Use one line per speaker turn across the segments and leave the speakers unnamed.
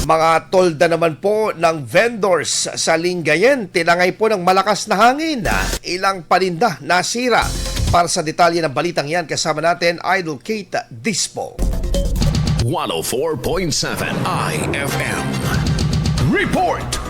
Mga tolda naman po ng vendors sa Lingayen, tinangay po ng malakas na hangin. Ilang paninda nasira. Para sa detalye ng balitang yan, kasama natin Idol Kate Dispo.
104.7 IFM Report.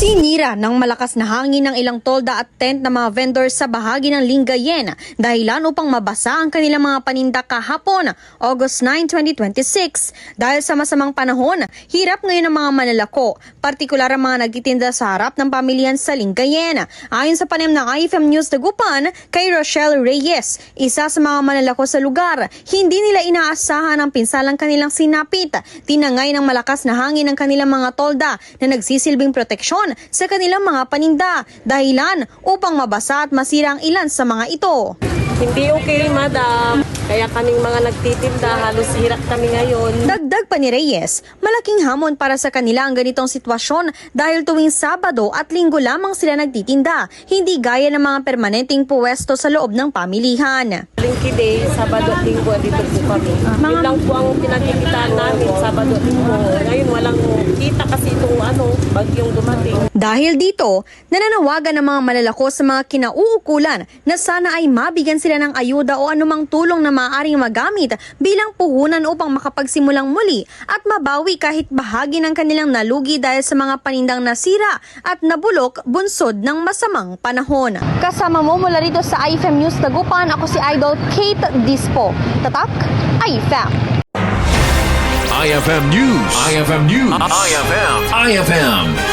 Sinira ng malakas na hangin ng ilang tolda at tent ng mga vendors sa bahagi ng Lingayen dahilan upang mabasa ang kanilang mga paninda kahapon, August 9, 2026. Dahil sa masamang panahon, hirap ngayon ang mga manlalako, partikular ang mga nagtitinda sa harap ng pamilyan sa Lingayen. Ayon sa panayam ng IFM News Dagupan, kay Rochelle Reyes, isa sa mga manlalako sa lugar, hindi nila inaasahan ang pinsalang kanilang sinapit. Tinangay ng malakas na hangin ng kanilang mga tolda na nagsisilbing proteksyon sa kanilang mga paninda, dahilan upang mabasa at masira ang ilan sa mga ito.
Hindi okay, madam. Kaya kaming mga nagtitinda, halos hirap kami ngayon.
Dagdag pa ni Reyes, malaking hamon para sa kanila ang ganitong sitwasyon dahil tuwing Sabado at Linggo lamang sila nagtitinda, hindi gaya ng mga permanenteng puwesto sa loob ng pamilihan.
Linky Day, Sabado at Linggo, dito po kami. Yun lang po ang pinagkikitaan namin, Sabado at Linggo. Ngayon walang kita kasi itong bagyong dumating.
Dahil dito, nananawagan ng mga malalako sa mga kinauukulan na sana ay mabigyan sila ng ayuda o anumang tulong na maaaring magamit bilang puhunan upang makapagsimulang muli at mabawi kahit bahagi ng kanilang nalugi dahil sa mga panindang nasira at nabulok bunsod ng masamang panahon. Kasama mo mula rito sa IFM News Dagupan, ako si Idol Kate Dispo. Tatak, IFM.
IFM News. IFM News. IFM